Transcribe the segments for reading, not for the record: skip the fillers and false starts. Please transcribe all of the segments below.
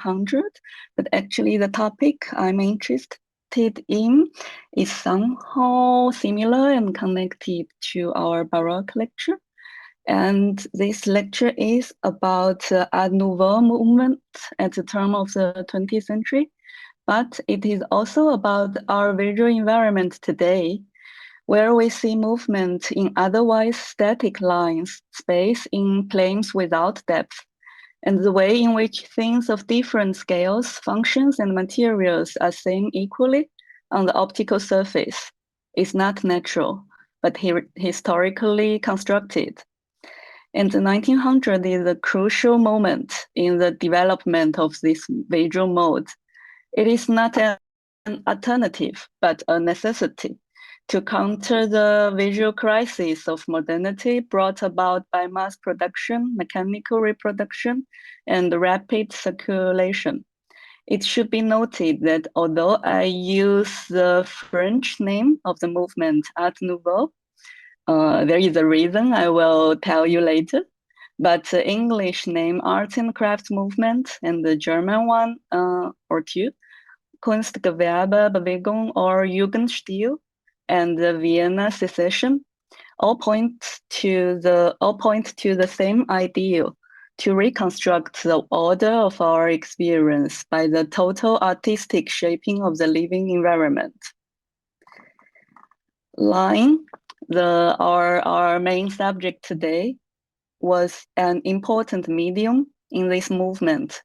1900, but actually the topic I'm interested in is somehow similar and connected to our Baroque lecture. And this lecture is about Art Nouveau movement at the turn of the 20th century, but it is also about our visual environment today, where we see movement in otherwise static lines, space in planes without depth, and the way in which things of different scales, functions, and materials are seen equally on the optical surface is not natural, but historically constructed. And the 1900 is a crucial moment in the development of this visual mode. It is not an alternative, but a necessity to counter the visual crisis of modernity brought about by mass production, mechanical reproduction, and rapid circulation. It should be noted that although I use the French name of the movement Art Nouveau, there is a reason I will tell you later, but the English name Art and Craft Movement and the German one or two, Kunstgewerbe, Bewegung, or Jugendstil, and the Vienna Secession, all point to the same ideal, to reconstruct the order of our experience by the total artistic shaping of the living environment. Line, our main subject today, was an important medium in this movement.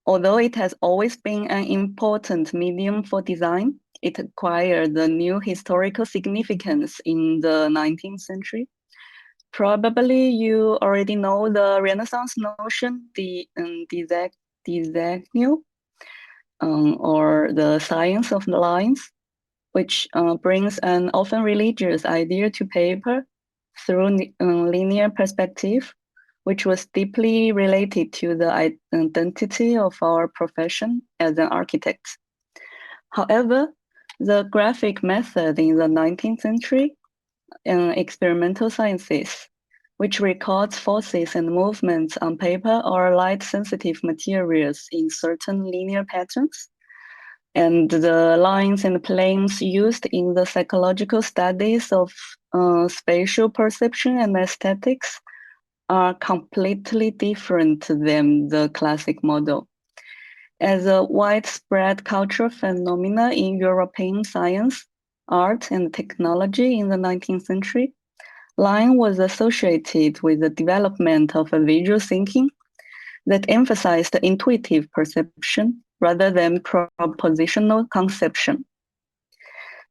Although it has always been an important medium for design, it acquired the new historical significance in the 19th century. Probably you already know the Renaissance notion, the design, or the science of the lines, which brings an often religious idea to paper through linear perspective, which was deeply related to the identity of our profession as an architect. However, the graphic method in the 19th century in experimental sciences, which records forces and movements on paper or light-sensitive materials in certain linear patterns, and the lines and planes used in the psychological studies of spatial perception and aesthetics are completely different than the classic model. As a widespread cultural phenomena in European science, art, and technology in the 19th century, line was associated with the development of a visual thinking that emphasized intuitive perception rather than propositional conception.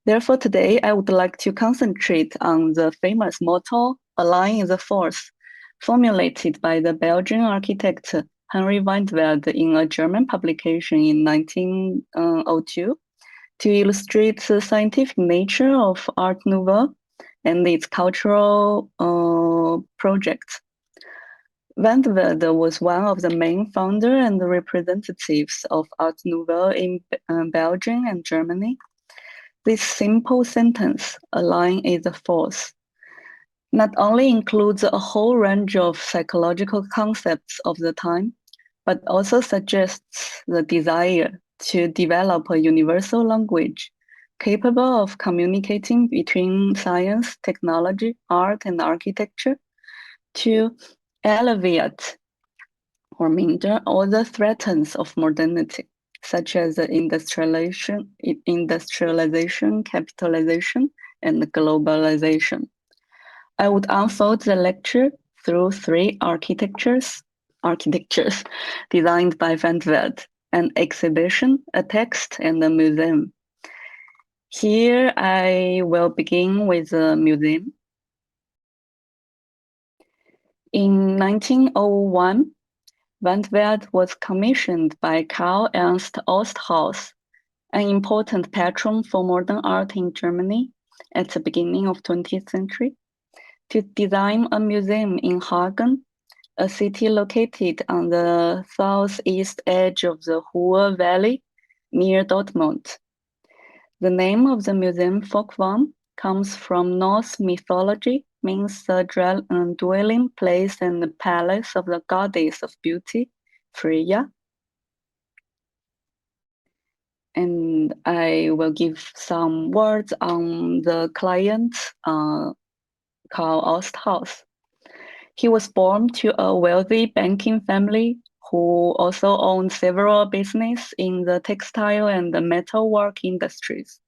Therefore, today I would like to concentrate on the famous motto, "A line is a force," formulated by the Belgian architect Henry Van Velde in a German publication in 1902 to illustrate the scientific nature of Art Nouveau and its cultural projects. Van Velde was one of the main founders and representatives of Art Nouveau in Belgium and Germany. This simple sentence, "A line is a force," not only includes a whole range of psychological concepts of the time, but also suggests the desire to develop a universal language capable of communicating between science, technology, art, and architecture to alleviate or mitigate all the threats of modernity, such as industrialization, capitalization, and globalization. I would unfold the lecture through three architectures designed by Van Velde: an exhibition, a text, and a museum. Here I will begin with the museum. In 1901, Van Velde was commissioned by Karl Ernst Osthaus, an important patron for modern art in Germany at the beginning of 20th century, to design a museum in Hagen, a city located on the southeast edge of the Ruhr Valley near Dortmund. The name of the museum, Folkwang, comes from Norse mythology, means the dwelling place and the palace of the goddess of beauty, Freya. And I will give some words on the client called Osthaus. He was born to a wealthy banking family who also owned several businesses in the textile and the metalwork industries.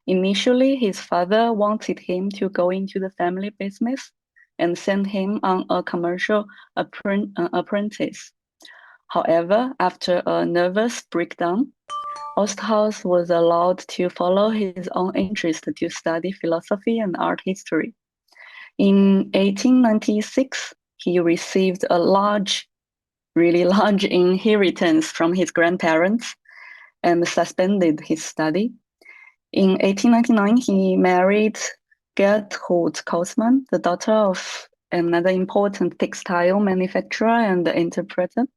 Initially, his father wanted him to go into the family business and sent him on a commercial apprentice. However, after a nervous breakdown, Osthaus was allowed to follow his own interest to study philosophy and art history. In 1896, he received a really large inheritance from his grandparents and suspended his study. In 1899, he married Gertrude Kaufmann, the daughter of another important textile manufacturer and interpreter.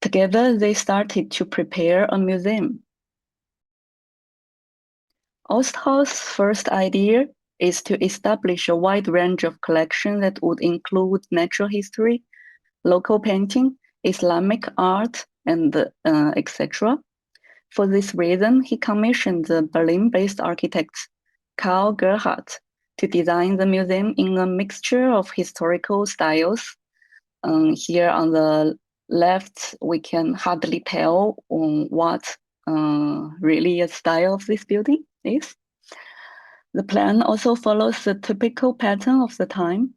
Together, they started to prepare a museum. Osthaus' first idea is to establish a wide range of collections that would include natural history, local painting, Islamic art, and etc. For this reason, he commissioned the Berlin-based architect Karl Gerhardt to design the museum in a mixture of historical styles. Here on the left, we can hardly tell what really a style of this building is. The plan also follows the typical pattern of the time.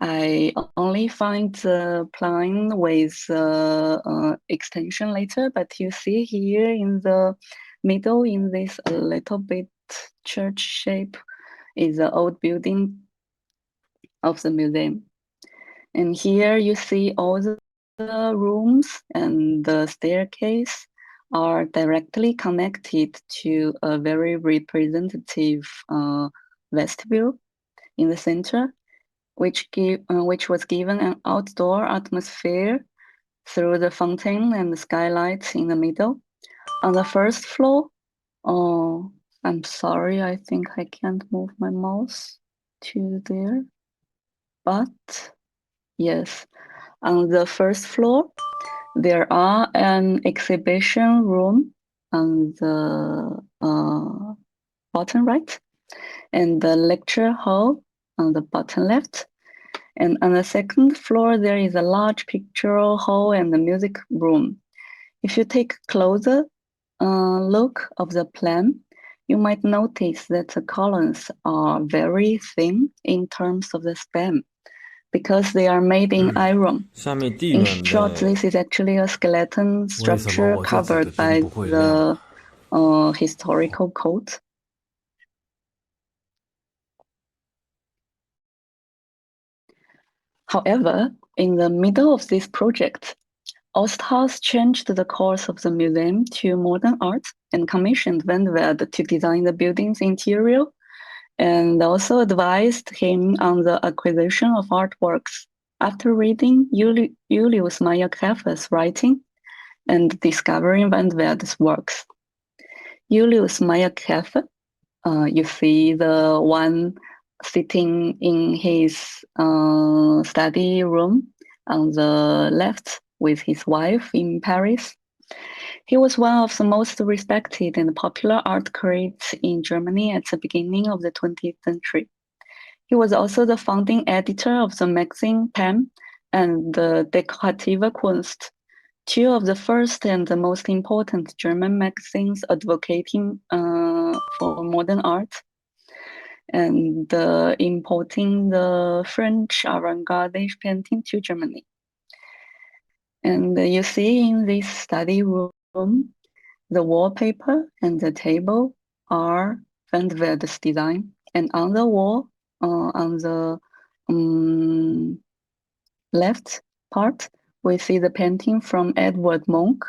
I only find the plan with extension later, but you see here in the middle, in this a little bit church shape, is the old building of the museum. And here you see all the rooms and the staircase are directly connected to a very representative vestibule in the center, which was given an outdoor atmosphere through the fountain and the skylight in the middle. On the first floor, I'm sorry, I think I can't move my mouse to there. But yes, on the first floor, there are an exhibition room on the bottom right, and the lecture hall on the bottom left. And on the second floor, there is a large pictorial hall and a music room. If you take a closer look of the plan, you might notice that the columns are very thin in terms of the span, because they are made in iron. 下面地 In 暖 short, 的 this is actually a skeleton 为什么 structure 我这几个 covered 灯 by 不会亮 the 啊？historical coat. However, in the middle of this project, Osthaus changed the course of the museum to modern art and commissioned Van Velde to design the building's interior, and also advised him on the acquisition of artworks. After reading Julius Mayer-Kafer's writing and discovering Van Velde's works, Julius Mayer-Kafer, you see the one sitting in his study room on the left with his wife in Paris. He was one of the most respected and popular art critics in Germany at the beginning of the 20th century. He was also the founding editor of the magazine Pan and the Dekorative Kunst, two of the first and the most important German magazines advocating for modern art and importing the French avant-garde painting to Germany. And you see in this study room, the wallpaper and the table are Van Velde's design. And on the wall, on the left part, we see the painting from Edward Munch.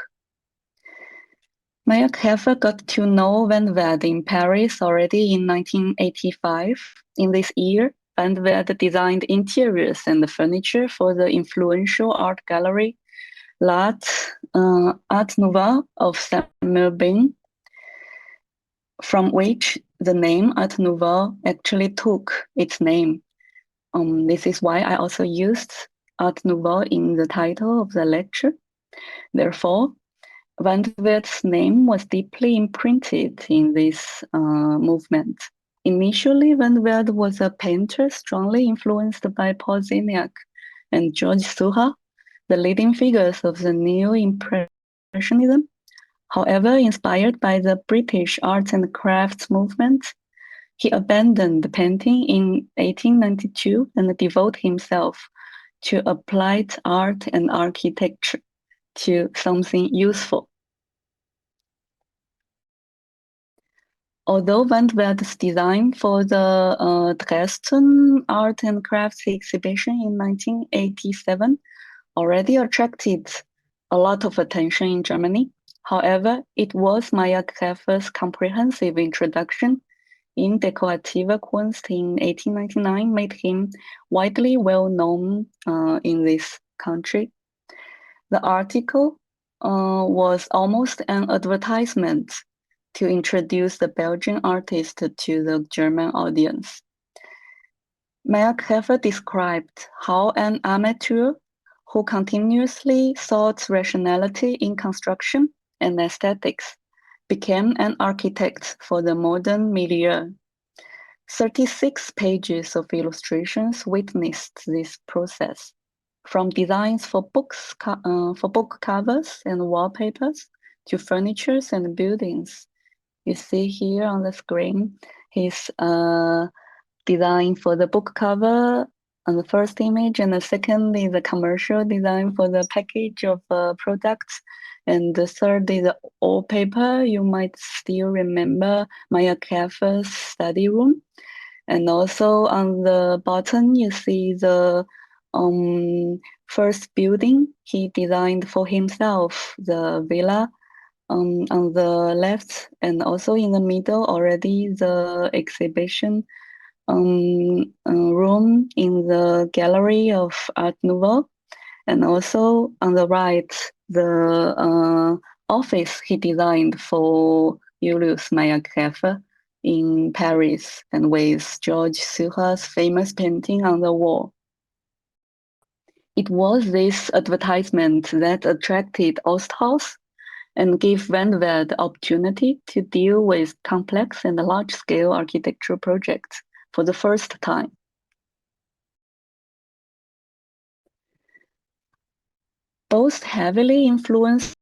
Mayer-Kafer got to know Van Velde in Paris already in 1985. In this year, Van Velde designed interiors and furniture for the influential art gallery Art Nouveau of Samuel Bain, from which the name Art Nouveau actually took its name. This is why I also used Art Nouveau in the title of the lecture. Therefore, Van Werth's name was deeply imprinted in this movement. Initially, Van Werth was a painter strongly influenced by Paul Signac and George Seurat, the leading figures of the New Impressionism. However, inspired by the British arts and crafts movement, he abandoned painting in 1892 and devoted himself to applied art and architecture, to something useful. Although Van Werth's design for the Dresden Art and Crafts exhibition in 1987 already attracted a lot of attention in Germany, however, it was Mayer-Käfer's comprehensive introduction in decorative Kunst in 1899 made him widely well known in this country. The article was almost an advertisement to introduce the Belgian artist to the German audience. Mayer-Käfer described how an amateur who continuously sought rationality in construction and aesthetics became an architect for the modern milieu. 36 pages of illustrations witnessed this process, from designs for book covers and wallpapers to furniture and buildings. You see here on the screen his design for the book cover on the first image, and the second is the commercial design for the package of products, and the third is the wallpaper. You might still remember Mayer-Käfer's study room. And also on the bottom, you see the first building he designed for himself, the villa on the left, and also in the middle already the exhibition room in the gallery of Art Nouveau, and also on the right the office he designed for Julius Mayer-Käfer in Paris, and with George Seurat's famous painting on the wall. It was this advertisement that attracted Osthaus and gave Van Werth the opportunity to deal with complex and large-scale architectural projects for the first time. Both heavily influenced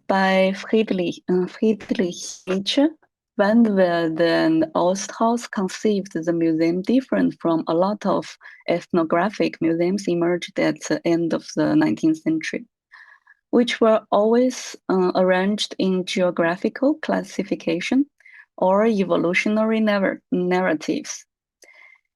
by Friedrich Nietzsche, Van Werth and Osthaus conceived the museum different from a lot of ethnographic museums emerged at the end of the 19th century, which were always arranged in geographical classification or evolutionary narratives.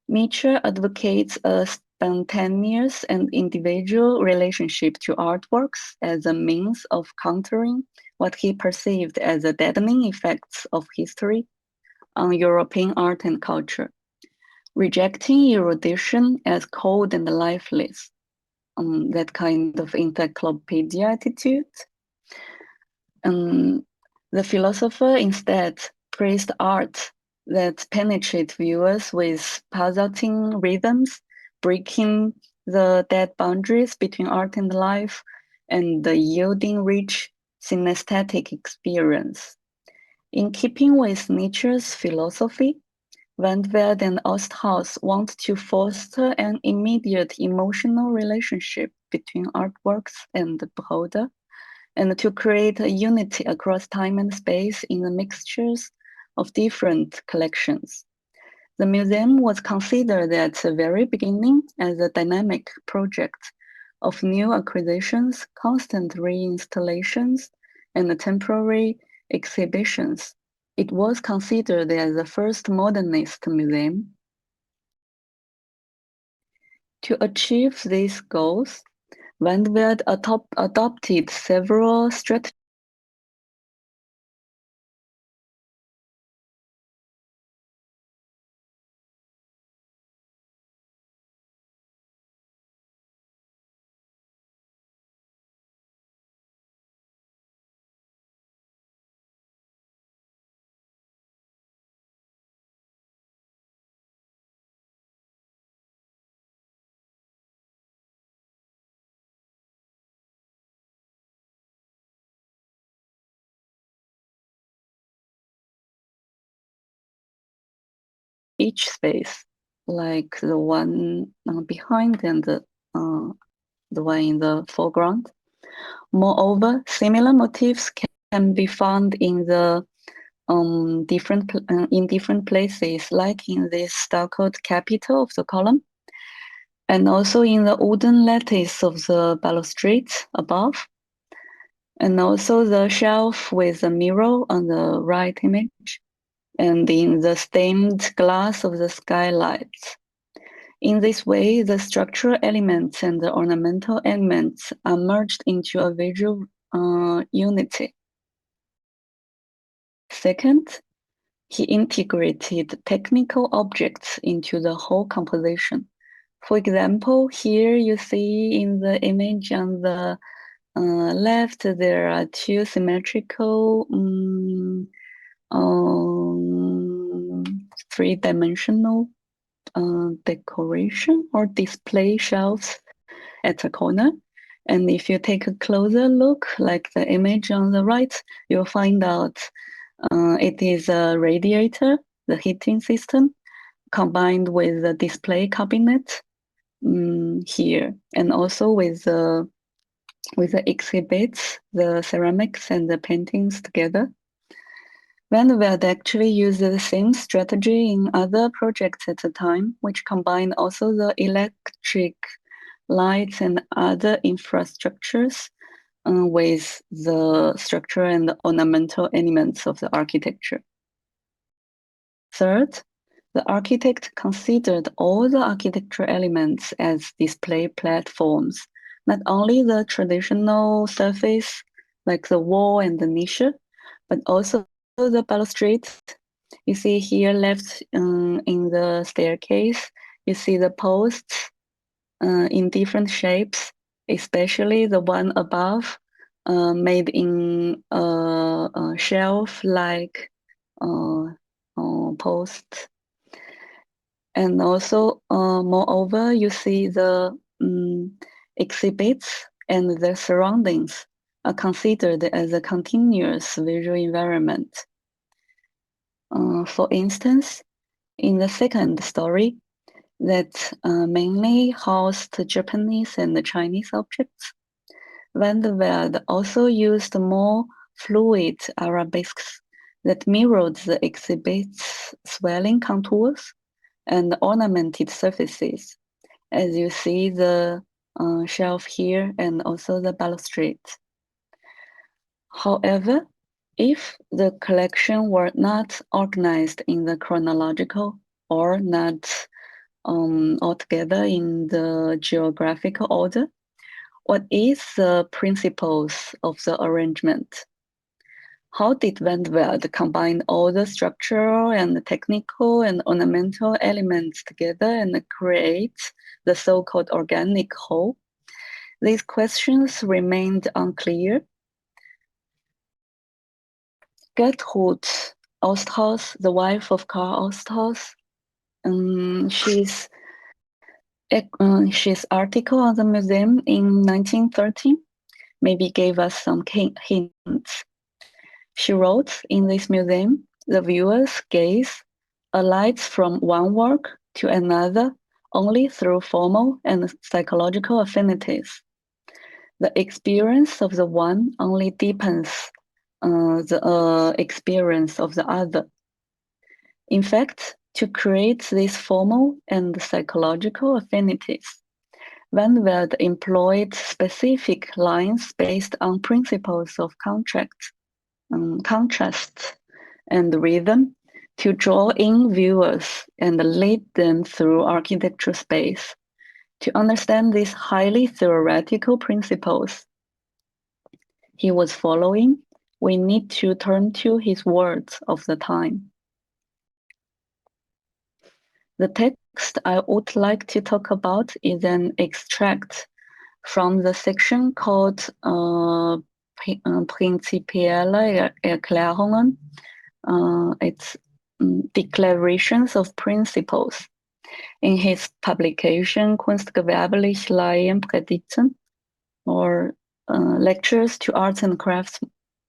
Nietzsche advocates a spontaneous and individual relationship to artworks as a means of countering what he perceived as the deadening effects of history on European art and culture, rejecting erudition as cold and lifeless, that kind of encyclopedia attitude. The philosopher instead praised art that penetrate viewers with pulsating rhythms, breaking the dead boundaries between art and life, and yielding rich synesthetic experience. In keeping with Nietzsche's philosophy, Van Werth and Osthaus want to foster an immediate emotional relationship between artworks and the beholder, and to create a unity across time and space in the mixtures of different collections. The museum was considered at the very beginning as a dynamic project of new acquisitions, constant reinstallations, and temporary exhibitions. It was considered as the first modernist museum. To achieve these goals, Van Werth adopted several strategies each space, like the one behind and the one in the foreground. Moreover, similar motifs can be found in the different places, like in this stuccoed capital of the column, and also in the wooden lattice of the balustrade above, and also the shelf with the mirror on the right image, and in the stained glass of the skylights. In this way, the structural elements and the ornamental elements are merged into a visual unity. Second, he integrated technical objects into the whole composition. For example, here you see in the image on the left, there are two symmetrical three-dimensional decoration or display shelves at the corner. And if you take a closer look, like the image on the right, you'll find out it is a radiator, the heating system, combined with the display cabinet here, and also with the exhibits, the ceramics and the paintings together. Van der Velde actually used the same strategy in other projects at the time, which combined also the electric lights and other infrastructures with the structure and the ornamental elements of the architecture. Third, the architect considered all the architectural elements as display platforms, not only the traditional surface like the wall and the niche, but also the balustrade. You see here left in the staircase, you see the posts in different shapes, especially the one above made in a shelf-like post. And also, moreover, you see the exhibits and the surroundings are considered as a continuous visual environment. For instance, in the second story, that mainly housed Japanese and Chinese objects, Van der Velde also used more fluid arabesques that mirrored the exhibit's swelling contours and ornamented surfaces, as you see the shelf here and also the balustrade. However, if the collection were not organized in the chronological or not altogether in the geographical order, what is the principles of the arrangement? How did Van der Velde combine all the structural and technical and ornamental elements together and create the so-called organic whole? These questions remained unclear. Gertrude Osthaus, the wife of Karl Osthaus, she's article on the museum in 1913 maybe gave us some hints. She wrote, in this museum, the viewer's gaze alights from one work to another only through formal and psychological affinities. The experience of the one only deepens the experience of the other. In fact, to create these formal and psychological affinities, Van der Velde employed specific lines based on principles of contrast and rhythm to draw in viewers and lead them through architectural space. To understand these highly theoretical principles he was following, we need to turn to his words of the time. The text I would like to talk about is an extract from the section called Prinzipielle Erklärungen. It's declarations of principles. In his publication Kunstgewerbliche Laienpredigten, or Lectures to Arts and Crafts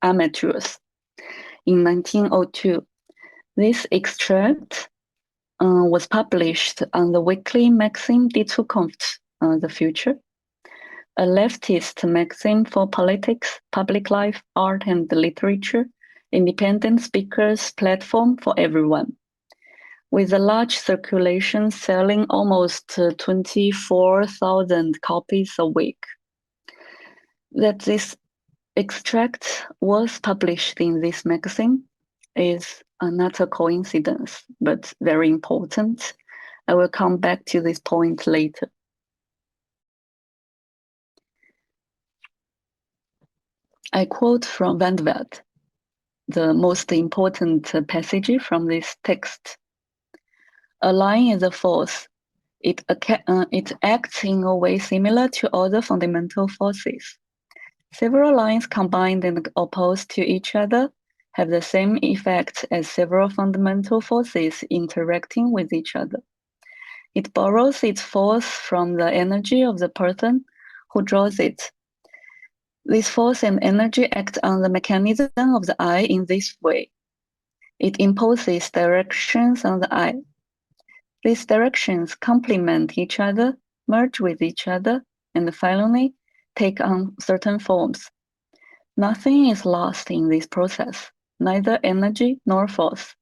Amateurs, in 1902. This extract was published on the weekly magazine Die Zukunft, The Future, a leftist magazine for politics, public life, art, and literature, independent speakers platform for everyone. With a large circulation selling almost 24,000 copies a week. That this extract was published in this magazine is not a coincidence, but very important. I will come back to this point later. I quote from Van Veld, the most important passage from this text. A line is a force. It acts in a way similar to other fundamental forces. Several lines combined and opposed to each other have the same effect as several fundamental forces interacting with each other. It borrows its force from the energy of the person who draws it. This force and energy act on the mechanism of the eye in this way. It imposes directions on the eye. These directions complement each other, merge with each other, and finally take on certain forms. Nothing is lost in this process, neither energy nor force.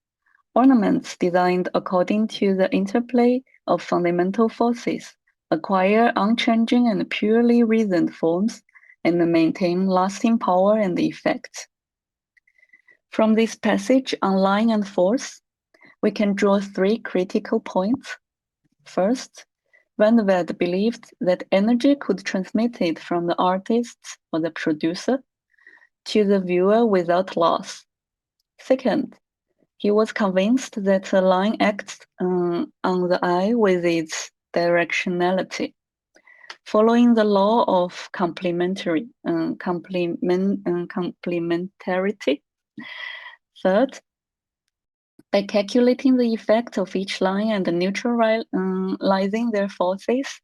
Ornaments designed according to the interplay of fundamental forces acquire unchanging and purely reasoned forms and maintain lasting power and effect. From this passage on line and force, we can draw three critical points. First, Van Velde believed that energy could be transmitted from the artist or the producer to the viewer without loss. Second, he was convinced that the line acts on the eye with its directionality, following the law of complementarity. Third, by calculating the effect of each line and neutralizing their forces,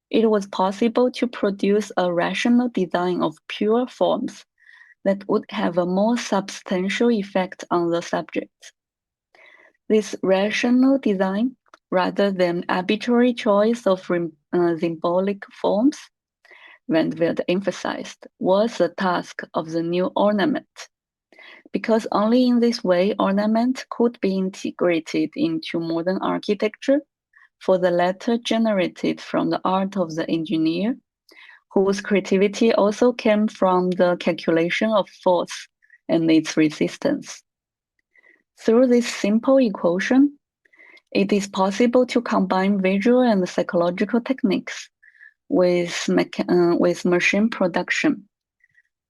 it was possible to produce a rational design of pure forms that would have a more substantial effect on the subject. This rational design, rather than arbitrary choice of symbolic forms, Van Velde emphasized, was the task of the new ornament, because only in this way ornament could be integrated into modern architecture, for the latter generated from the art of the engineer, whose creativity also came from the calculation of force and its resistance. Through this simple equation, it is possible to combine visual and psychological techniques with machine production,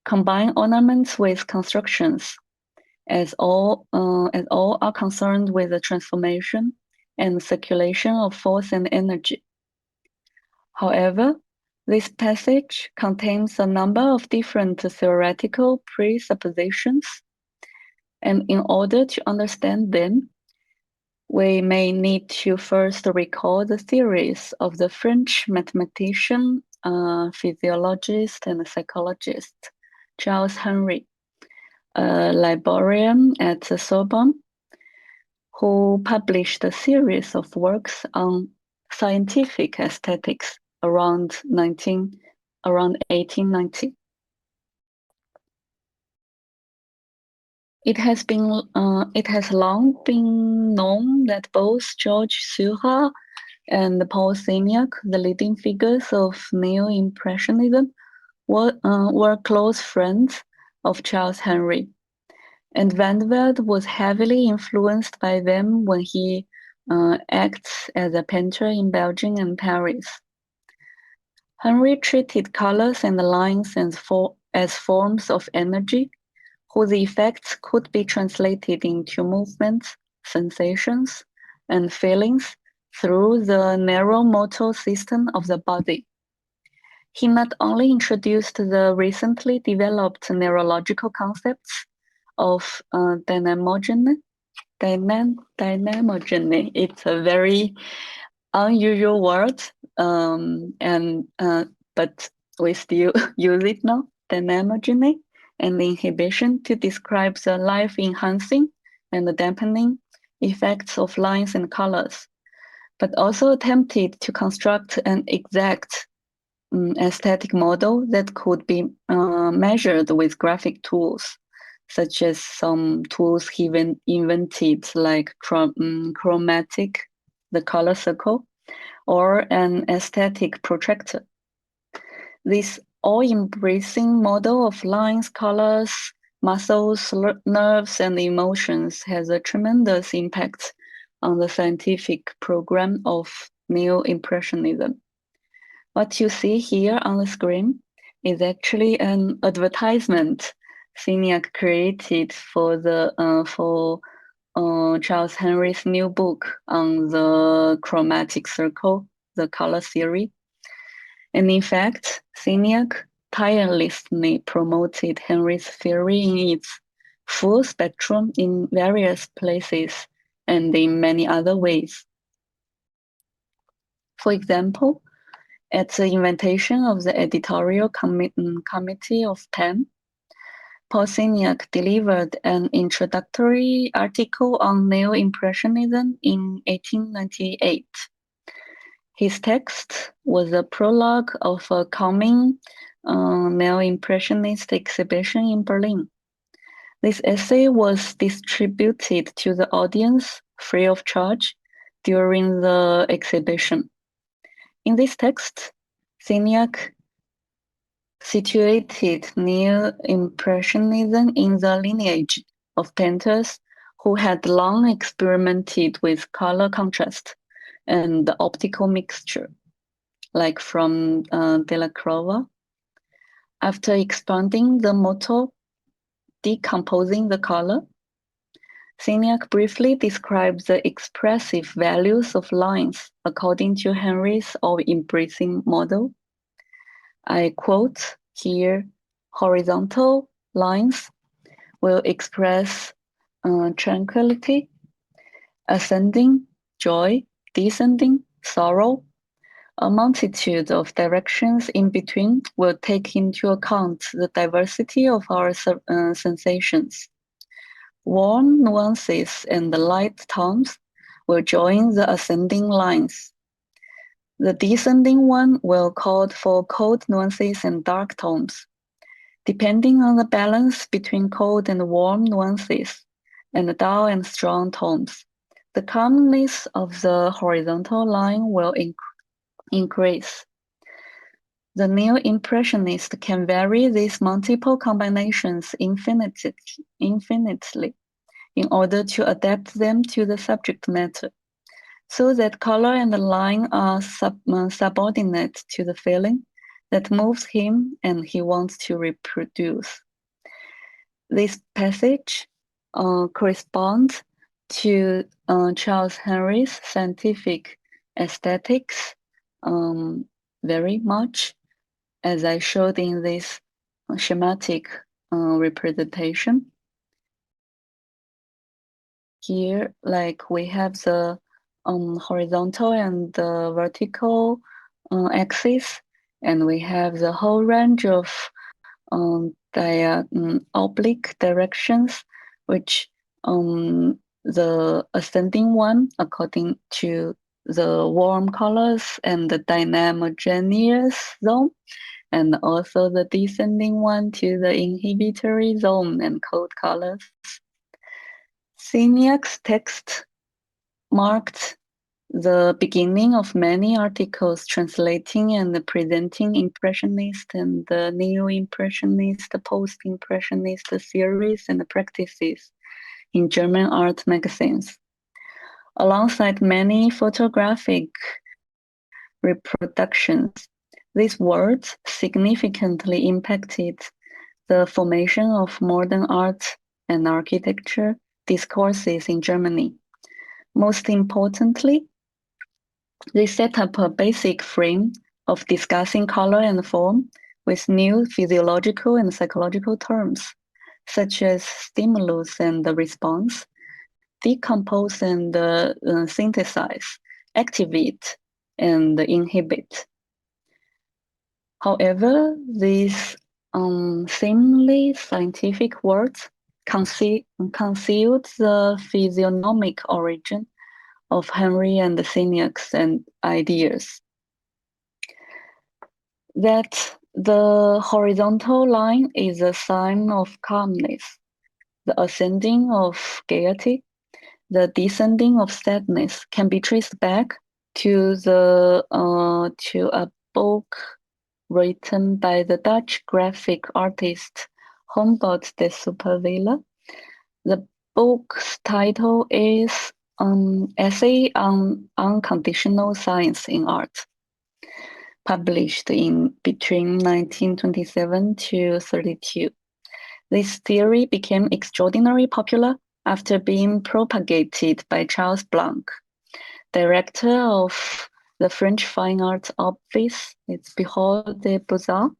combine ornaments with constructions, as all are concerned with the transformation and circulation of force and energy. However, this passage contains a number of different theoretical presuppositions, and in order to understand them, we may need to first recall the theories of the French mathematician, physiologist, and psychologist Charles Henry, a librarian at the Sorbonne, who published a series of works on scientific aesthetics around 1890. It has long been known that both Georges Seurat and Paul Signac, the leading figures of Neo-Impressionism, were close friends of Charles Henry, and Van Velde was heavily influenced by them when he acts as a painter in Belgium and Paris. Henry treated colors and lines as forms of energy, whose effects could be translated into movements, sensations, and feelings through the narrow motor system of the body. He not only introduced the recently developed neurological concepts of dynamogeny. It's a very unusual word, but we still use it now, dynamogeny, and inhibition to describe the life-enhancing and dampening effects of lines and colors, but also attempted to construct an exact aesthetic model that could be measured with graphic tools, such as some tools he invented, like chromatic, the color circle, or an aesthetic protractor. This all-embracing model of lines, colors, muscles, nerves, and emotions has a tremendous impact on the scientific program of Neo-Impressionism. What you see here on the screen is actually an advertisement Signac created for Charles Henry's new book on the chromatic circle, the color theory. And in fact, Signac tirelessly promoted Henry's theory in its full spectrum in various places and in many other ways. For example, at the invitation of the editorial committee of Penn, Paul Signac delivered an introductory article on Neo-Impressionism in 1898. His text was a prologue of a coming Neo-Impressionist exhibition in Berlin. This essay was distributed to the audience free of charge during the exhibition. In this text, Signac situated Neo-Impressionism in the lineage of painters who had long experimented with color contrast and optical mixture, like from Delacroix. After expanding the motto, decomposing the color, Signac briefly describes the expressive values of lines according to Henry's all-embracing model. I quote here, horizontal lines will express tranquility, ascending, joy, descending, sorrow. A multitude of directions in between will take into account the diversity of our sensations. Warm nuances and light tones will join the ascending lines. The descending one will call for cold nuances and dark tones. Depending on the balance between cold and warm nuances and dull and strong tones, the calmness of the horizontal line will increase. The Neo-Impressionist can vary these multiple combinations infinitely in order to adapt them to the subject matter, so that color and line are subordinate to the feeling that moves him and he wants to reproduce. This passage corresponds to Charles Henry's scientific aesthetics very much, as I showed in this schematic representation. Here, like we have the horizontal and the vertical axis, and we have the whole range of oblique directions, which the ascending one according to the warm colors and the dynamogenous zone, and also the descending one to the inhibitory zone and cold colors. Signac's text marked the beginning of many articles translating and presenting Impressionist and Neo-Impressionist, Post-Impressionist theories and practices in German art magazines. Alongside many photographic reproductions, these words significantly impacted the formation of modern art and architecture discourses in Germany. Most importantly, they set up a basic frame of discussing color and form with new physiological and psychological terms, such as stimulus and the response, decompose and synthesize, activate and inhibit. However, these seemingly scientific words concealed the physiognomic origin of Henry and Cyniac's and ideas. That the horizontal line is a sign of calmness, the ascending of gaiety, the descending of sadness can be traced back to a book written by the Dutch graphic artist Humboldt de Superville. The book's title is Essay on Unconditional Science in Art, published in between 1927 to 32. This theory became extraordinarily popular after being propagated by Charles Blanc, director of the French Fine Arts Office, it's Bureau des Beaux-Arts,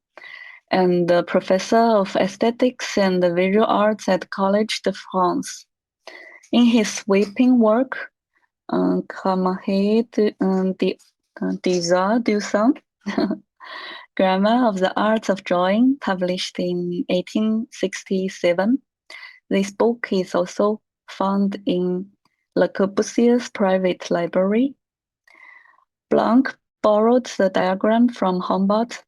and the professor of aesthetics and visual arts at Collège de France. In his sweeping work, Grammaire des Arts du Sang, Grammar of the Arts of Drawing, published in 1867, this book is also found in Le Corbusier's private library. Blanc borrowed the diagram from Humboldt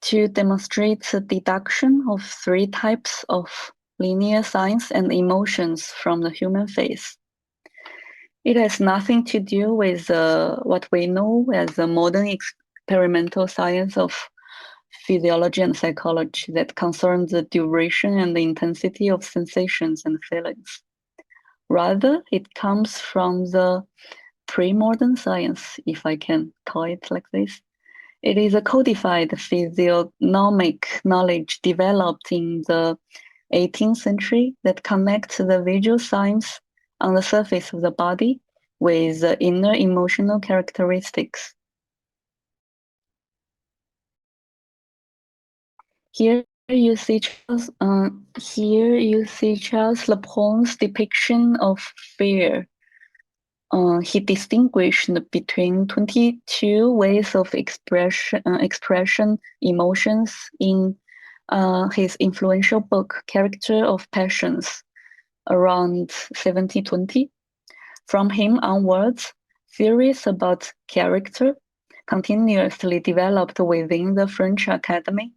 to demonstrate the deduction of three types of linear signs and emotions from the human face. It has nothing to do with what we know as the modern experimental science of physiology and psychology that concerns the duration and the intensity of sensations and feelings. Rather, it comes from the pre-modern science, if I can call it like this. It is a codified physiognomic knowledge developed in the 18th century that connects the visual signs on the surface of the body with the inner emotional characteristics. Here you see Charles Lebrun's depiction of fear. He distinguished between 22 ways of expression emotions in his influential book, Character of Passions, around 1720. From him onwards, theories about character, continuously developed within the French Academy,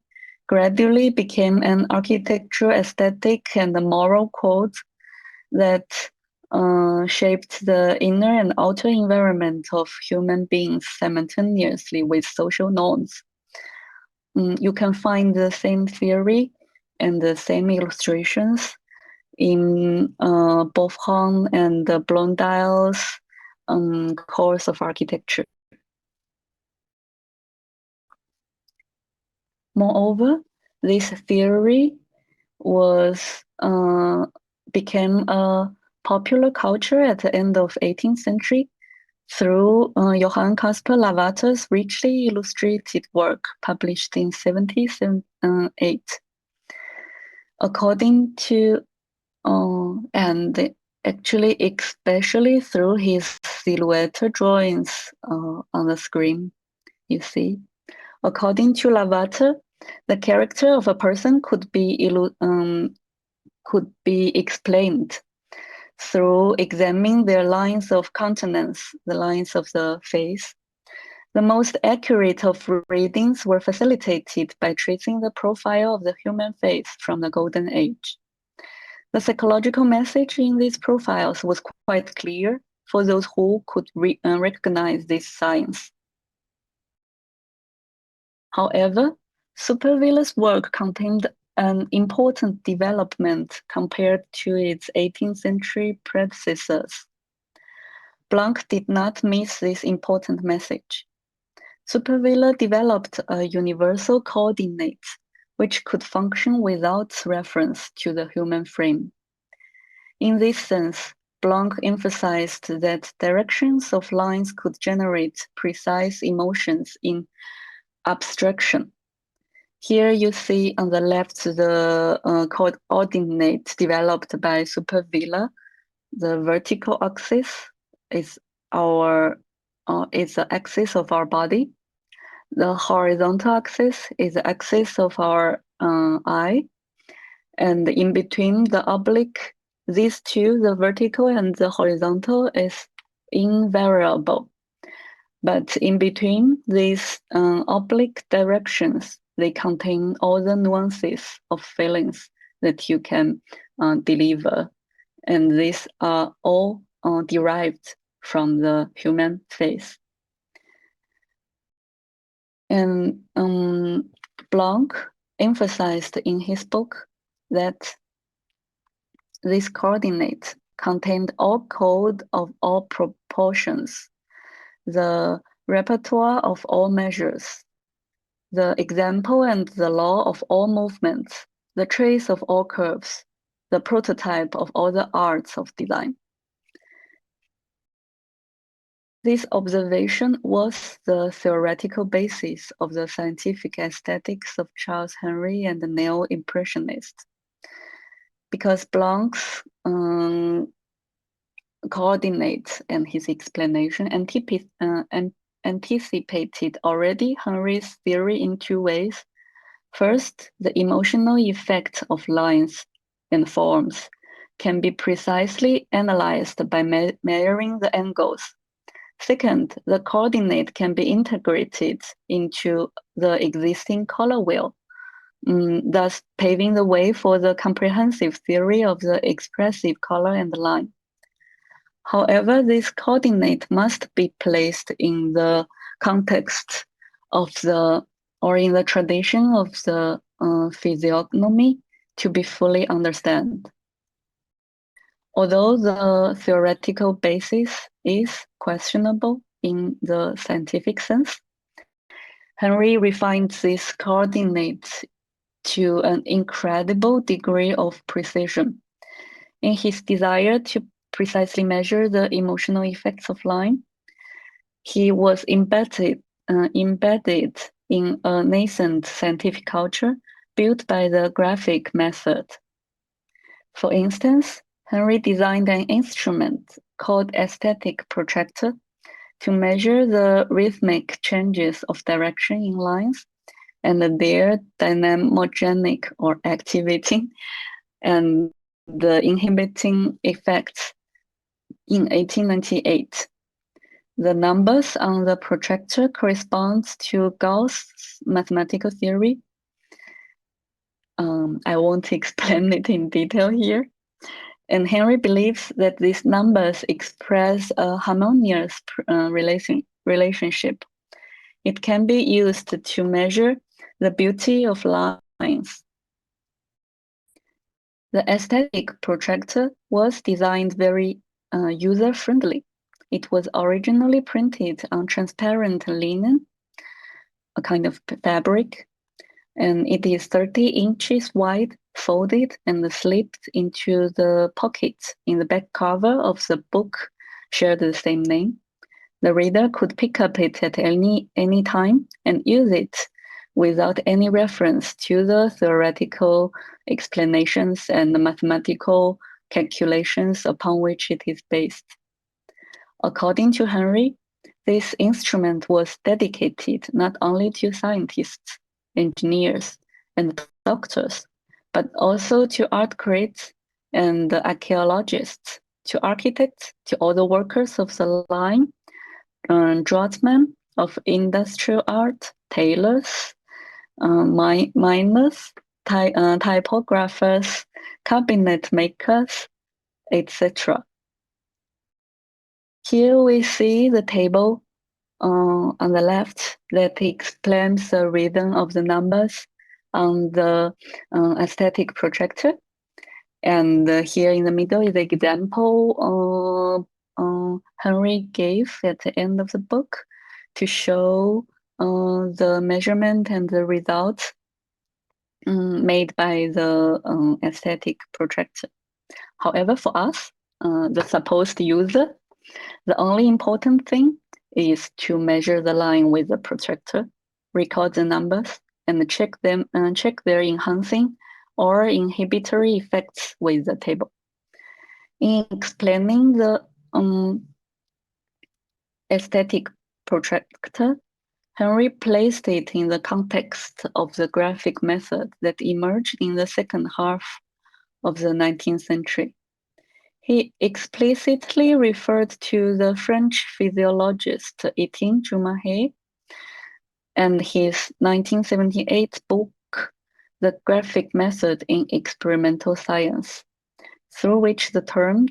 gradually became an architectural, aesthetic, and moral code that shaped the inner and outer environment of human beings simultaneously with social norms. You can find the same theory and the same illustrations in Beaufort and Blondin's course of architecture. Moreover, this theory became a popular culture at the end of 18th century through Johann Caspar Lavater's richly illustrated work published in 1778. According to, and actually especially through his silhouette drawings on the screen, you see. According to Lavater, the character of a person could be explained through examining their lines of countenance, the lines of the face. The most accurate of readings were facilitated by tracing the profile of the human face from the Golden Age. The psychological message in these profiles was quite clear for those who could recognize these signs. However, Superville's work contained an important development compared to its 18th century predecessors. Blanc did not miss this important message. Superville developed a universal coordinate which could function without reference to the human frame. In this sense, Blanc emphasized that directions of lines could generate precise emotions in abstraction. Here you see on the left the coordinate developed by Superville. The vertical axis is the axis of our body. The horizontal axis is the axis of our eye, And in between the oblique, these two, the vertical and the horizontal, is invariable. But in between these oblique directions, they contain all the nuances of feelings that you can deliver. And these are all derived from the human face. And Blanc emphasized in his book that this coordinate contained all code of all proportions, the repertoire of all measures, the example and the law of all movements, the trace of all curves, the prototype of all the arts of design. This observation was the theoretical basis of the scientific aesthetics of Charles Henry and the Neo-Impressionists. Because Blanc's coordinates and his explanation anticipated already Henry's theory in two ways. First, the emotional effect of lines and forms can be precisely analyzed by measuring the angles. Second, the coordinate can be integrated into the existing color wheel, thus paving the way for the comprehensive theory of the expressive color and line. However, this coordinate must be placed in the context of or in the tradition of the physiognomy to be fully understood. Although the theoretical basis is questionable in the scientific sense, Henry refined this coordinate to an incredible degree of precision. In his desire to precisely measure the emotional effects of line, he was embedded in a nascent scientific culture built by the graphic method. For instance, Henry designed an instrument called aesthetic protractor to measure the rhythmic changes of direction in lines and their dynamogenic or activity and the inhibiting effects in 1898. The numbers on the protractor correspond to Gauss's mathematical theory. I won't explain it in detail here. And Henry believes that these numbers express a harmonious relationship. It can be used to measure the beauty of lines. The aesthetic protractor was designed very user-friendly. It was originally printed on transparent linen, a kind of fabric, and it is 30 inches wide, folded and slipped into the pocket in the back cover of the book shared the same name. The reader could pick up it at any time and use it without any reference to the theoretical explanations and the mathematical calculations upon which it is based. According to Henry, this instrument was dedicated not only to scientists, engineers, and doctors, but also to art critics and archaeologists, to architects, to all the workers of the line, draftsmen of industrial art, tailors, miners, typographers, cabinet makers, etc. Here we see the table on the left that explains the rhythm of the numbers on the aesthetic protractor. And here in the middle is the example Henry gave at the end of the book to show the measurement and the results made by the aesthetic protractor. However, for us, the supposed user, the only important thing is to measure the line with the protractor, record the numbers, and check their enhancing or inhibitory effects with the table. In explaining the aesthetic protractor, Henry placed it in the context of the graphic method that emerged in the second half of the 19th century. He explicitly referred to the French physiologist Etienne Jumahet and his 1978 book, The Graphic Method in Experimental Science, through which the term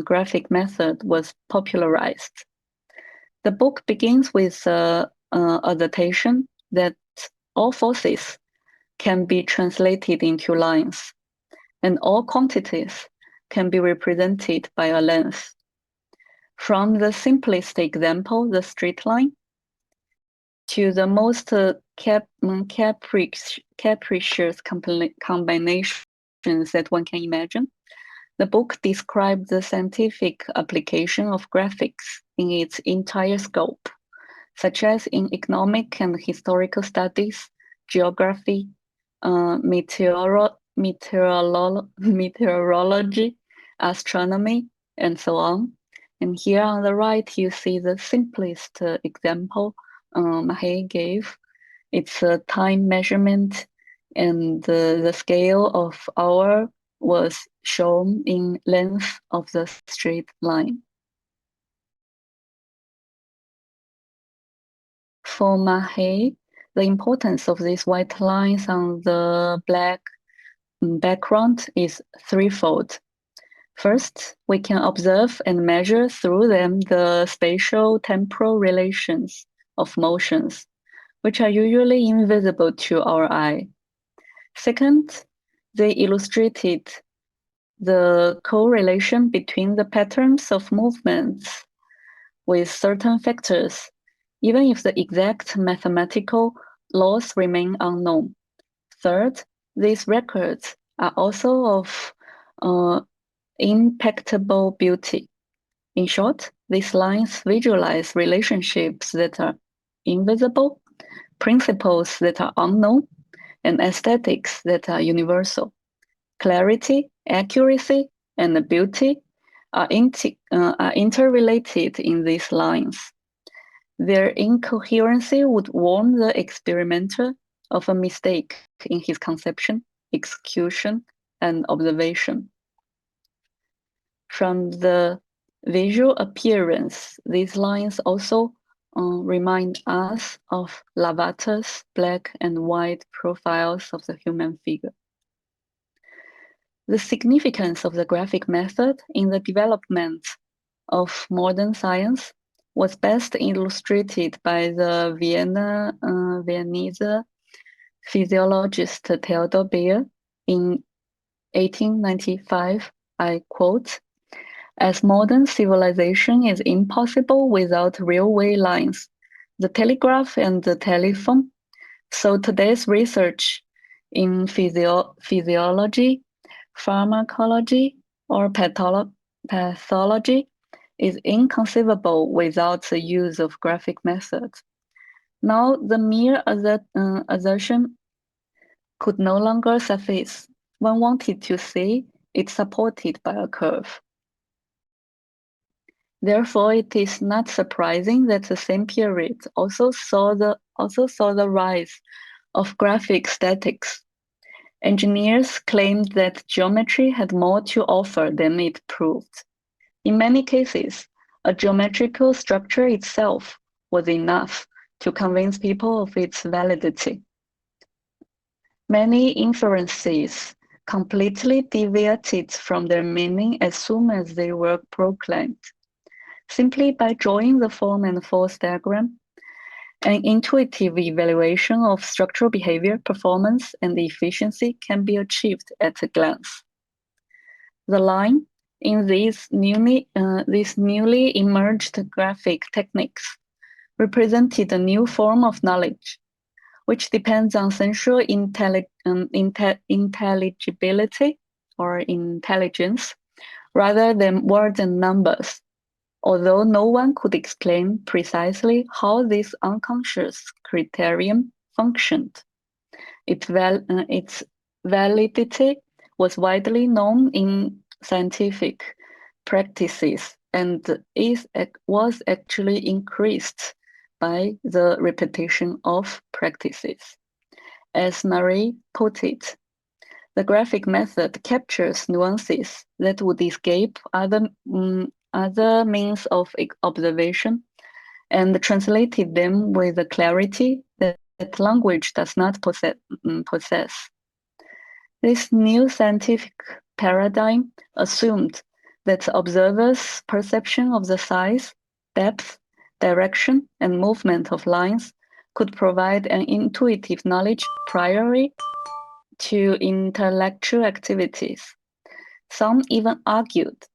graphic method was popularized. The book begins with a adaptation that all forces can be translated into lines, and all quantities can be represented by a length. From the simplest example, the straight line, to the most capricious combinations that one can imagine, the book describes the scientific application of graphics in its entire scope, such as in economic and historical studies, geography, meteorology, astronomy, and so on. And here on the right, you see the simplest example Mahe gave. It's a time measurement, and the scale of hour was shown in length of the straight line. For Mahe, the importance of these white lines on the black background is threefold. First, we can observe and measure through them the spatial-temporal relations of motions, which are usually invisible to our eye. Second, they illustrated the correlation between the patterns of movements with certain factors, even if the exact mathematical laws remain unknown. Third, these records are also of impeccable beauty. In short, these lines visualize relationships that are invisible, principles that are unknown, and aesthetics that are universal. Clarity, accuracy, and beauty are interrelated in these lines. Their incoherency would warn the experimenter of a mistake in his conception, execution, and observation. From the visual appearance, these lines also remind us of Lavater's black and white profiles of the human figure. The significance of the graphic method in the development of modern science was best illustrated by the Viennese physiologist Theodor Bayer in 1895. I quote, "As modern civilization is impossible without railway lines, the telegraph and the telephone, so today's research in physiology, pharmacology, or pathology is inconceivable without the use of graphic methods. Now the mere assertion could no longer suffice. One wanted to see it supported by a curve. Therefore, it is not surprising that the same period also saw the rise of graphic statics. Engineers claimed that geometry had more to offer than it proved. In many cases, a geometrical structure itself was enough to convince people of its validity. Many inferences completely deviated from their meaning as soon as they were proclaimed. Simply by drawing the form and force diagram, an intuitive evaluation of structural behavior, performance, and efficiency can be achieved at a glance. The line in these newly emerged graphic techniques represented a new form of knowledge, which depends on sensual intelligibility or intelligence rather than words and numbers. Although no one could explain precisely how this unconscious criterion functioned, its validity was widely known in scientific practices and was actually increased by the repetition of practices. As Marie put it, The graphic method captures nuances that would escape other means of observation and translated them with a clarity that language does not possess. This new scientific paradigm assumed that observers' perception of the size, depth, direction, and movement of lines could provide an intuitive knowledge prior to intellectual activities. Some even argued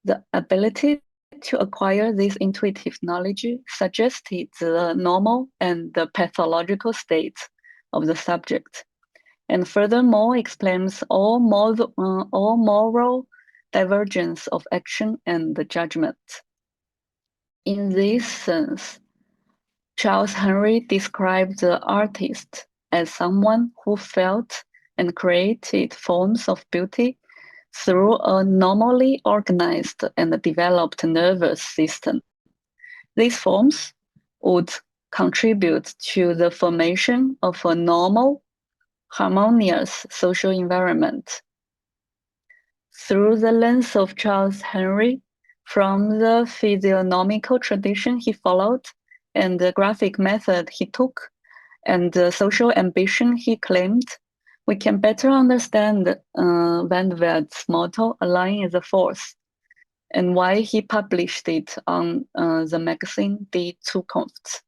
the ability to acquire this intuitive knowledge suggested the normal and the pathological states of the subject, and furthermore explains all moral divergence of action and judgment. In this sense, Charles Henry described the artist as someone who felt and created forms of beauty through a normally organized and developed nervous system. These forms would contribute to the formation of a normal, harmonious social environment. Through the lens of Charles Henry, from the physiognomical tradition he followed, and the graphic method he took, and the social ambition he claimed, we can better understand Van Werth's motto, "A line is a force," and why he published it on the magazine Die Zukunft.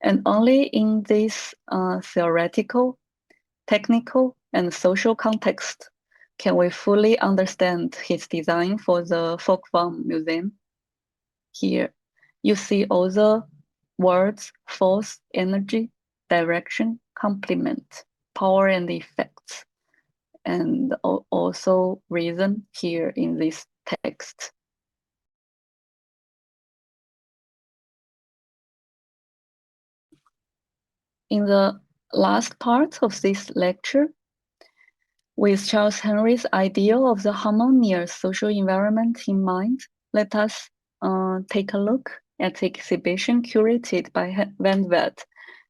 And only in this theoretical, technical, and social context can we fully understand his design for the Folkwang Museum. Here, you see all the words force, energy, direction, complement, power, and effects, and also reason here in this text. In the last part of this lecture, with Charles Henry's ideal of the harmonious social environment in mind, let us take a look at the exhibition curated by Van Werth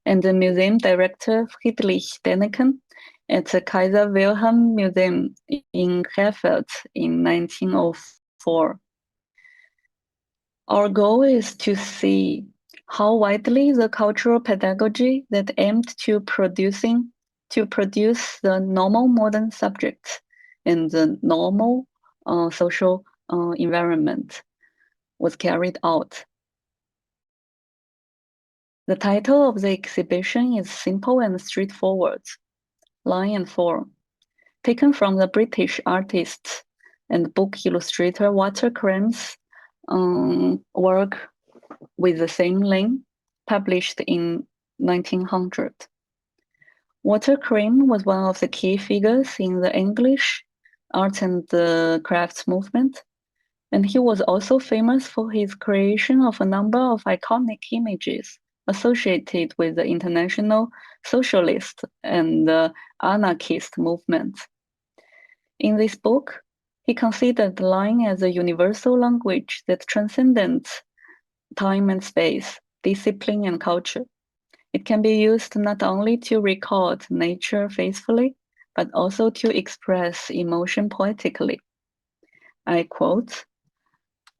and the museum director Friedrich Denneken at the Kaiser Wilhelm Museum in Krefeld in 1904. Our goal is to see how widely the cultural pedagogy that aimed to produce the normal modern subject in the normal social environment was carried out. The title of the exhibition is simple and straightforward, Line and Form, taken from the British artist and book illustrator Walter Crane's work with the same name, published in 1900. Walter Crane was one of the key figures in the English arts and crafts movement, and he was also famous for his creation of a number of iconic images associated with the international socialist and anarchist movement. In this book, he considered line as a universal language that transcends time and space, discipline and culture. It can be used not only to record nature faithfully, but also to express emotion poetically. I quote,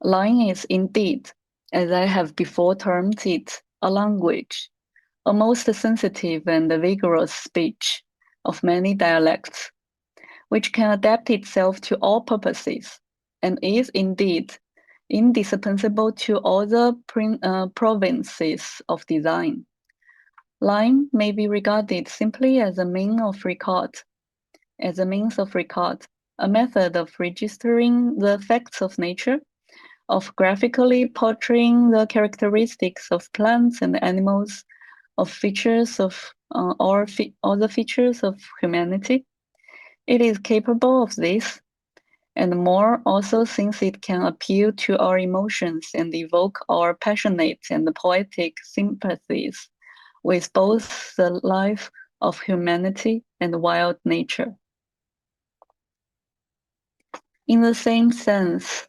"Line is indeed, as I have before termed it, a language, a most sensitive and vigorous speech of many dialects, which can adapt itself to all purposes, and is indeed indispensable to all the provinces of design. Line may be regarded simply as a means of record, a method of registering the facts of nature, of graphically portraying the characteristics of plants and animals, of features of all the features of humanity. It is capable of this, and more also, since it can appeal to our emotions and evoke our passionate and poetic sympathies with both the life of humanity and wild nature." In the same sense,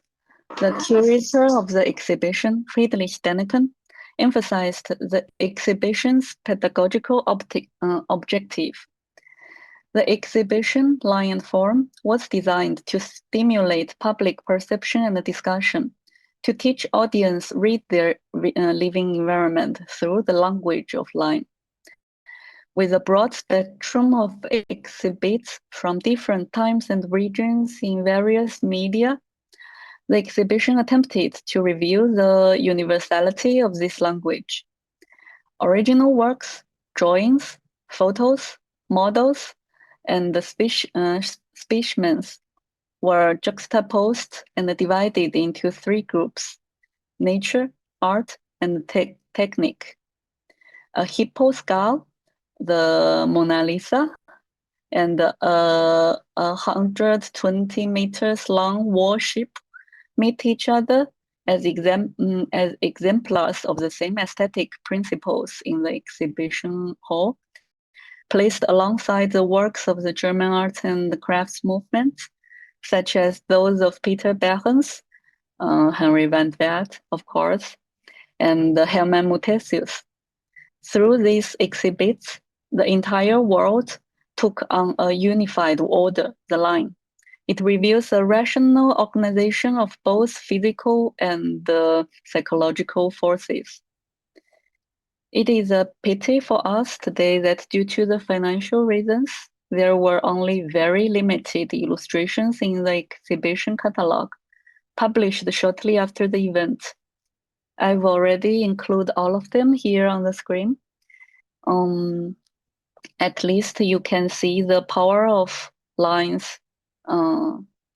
the curator of the exhibition, Friedrich Denneken, emphasized the exhibition's pedagogical objective. The exhibition, Line and Form, was designed to stimulate public perception and discussion, to teach audience read their living environment through the language of line. With a broad spectrum of exhibits from different times and regions in various media, the exhibition attempted to reveal the universality of this language. Original works, drawings, photos, models, and the specimens were juxtaposed and divided into three groups: nature, art, and technique. A hippo skull, the Mona Lisa, and a 120 meters long warship meet each other as exemplars of the same aesthetic principles in the exhibition hall, placed alongside the works of the German arts and crafts movement, such as those of Peter Behrens, Henry van Wert, of course, and Hermann Mutesius. Through these exhibits, the entire world took on a unified order, the line. It reveals a rational organization of both physical and psychological forces. It is a pity for us today that due to the financial reasons, there were only very limited illustrations in the exhibition catalog, published shortly after the event. I've already included all of them here on the screen. At least you can see the power of lines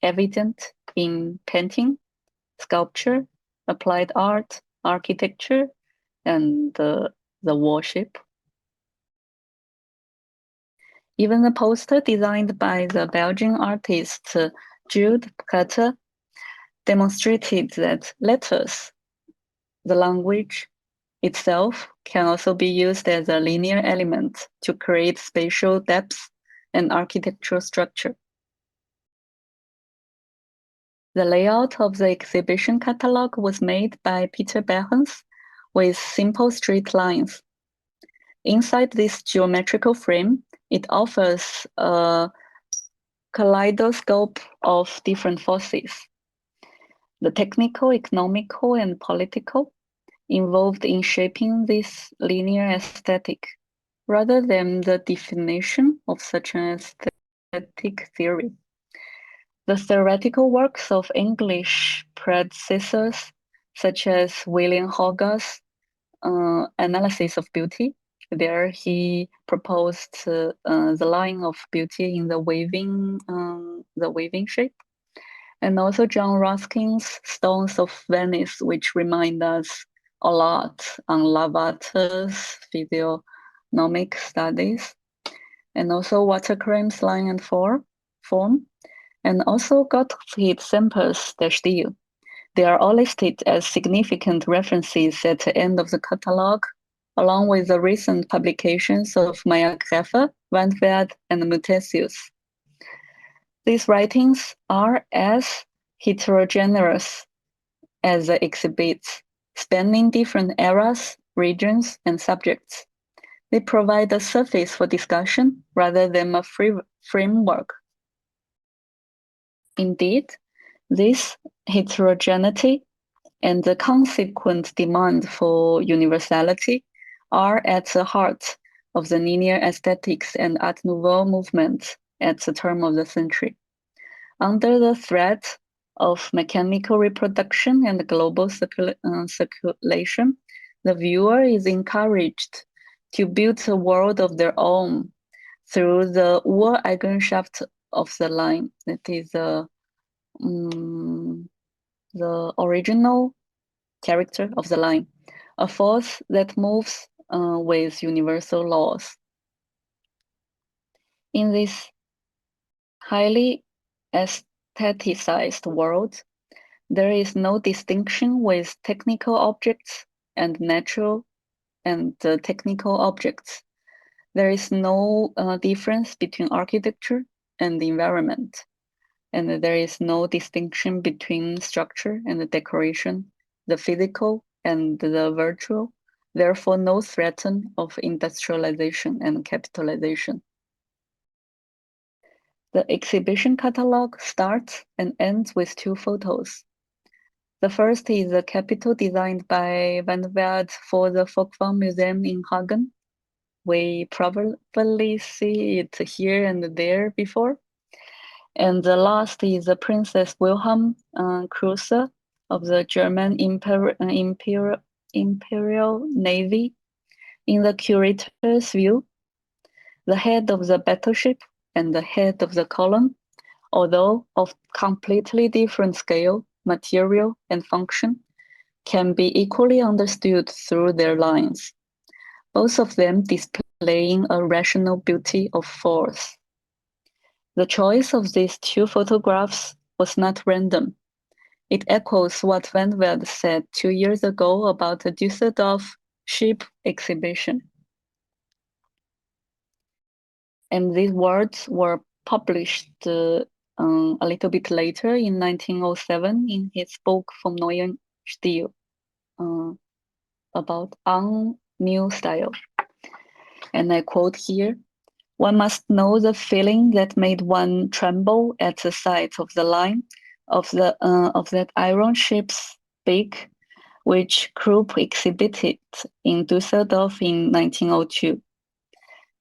evident in painting, sculpture, applied art, architecture, and the warship. Even the poster designed by the Belgian artist Jude Cutter demonstrated that letters, the language itself, can also be used as a linear element to create spatial depth and architectural structure. The layout of the exhibition catalog was made by Peter Behrens with simple straight lines. Inside this geometrical frame, it offers a kaleidoscope of different forces. The technical, economical, and political involved in shaping this linear aesthetic, rather than the definition of such an aesthetic theory. The theoretical works of English predecessors, such as William Hogarth's analysis of beauty, there he proposed the line of beauty in the waving shape, and also John Ruskin's Stones of Venice, which remind us a lot on Lavater's physiognomic studies, and also Watercrane's line and form, and also Gottfried Semper's Der Stil. They are all listed as significant references at the end of the catalog, along with the recent publications of Meyer Greffer, Van Wert, and Mutesius. These writings are as heterogeneous as the exhibits, spanning different eras, regions, and subjects. They provide a surface for discussion rather than a framework. Indeed, this heterogeneity and the consequent demand for universality are at the heart of the linear aesthetics and Art Nouveau movement at the turn of the century. Under the threat of mechanical reproduction and global circulation, the viewer is encouraged to build a world of their own through the Ureigenschaft of the line. That is the original character of the line, a force that moves with universal laws. In this highly aestheticized world, there is no distinction with technical objects and natural and technical objects. There is no difference between architecture and the environment, and there is no distinction between structure and decoration, the physical and the virtual, therefore no threat of industrialization and capitalization. The exhibition catalog starts and ends with 2 photos. The first is a capital designed by Van Velde for the Folkwang Museum in Hagen. We probably see it here and there before. And the last is the Princess Wilhelm cruiser of the German Imperial Navy. In the curator's view, the head of the battleship and the head of the column, although of completely different scale, material, and function, can be equally understood through their lines, both of them displaying a rational beauty of force. The choice of these 2 photographs was not random. It echoes what Van Velde said 2 years ago about the Düsseldorf ship exhibition. And these words were published a little bit later in 1907 in his book Vom neuen Stil about new style. And I quote here, "One must know the feeling that made one tremble at the sight of the line of that iron ship's beak, which Krupp exhibited in Düsseldorf in 1902.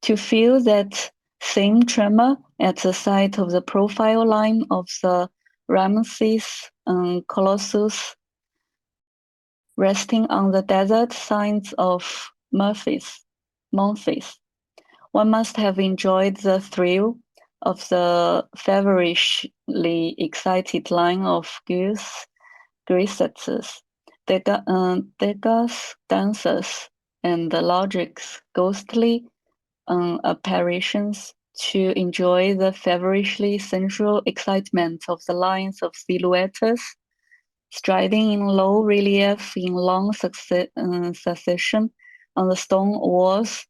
To feel that same tremor at the sight of the profile line of the Ramesses Colossus resting on the desert signs of Memphis. One must have enjoyed the thrill of the feverishly excited line of Grisettes, Degas dancers, and the Logic's ghostly apparitions to enjoy the feverishly sensual excitement of the lines of silhouettes striding in low relief in long succession on the stone walls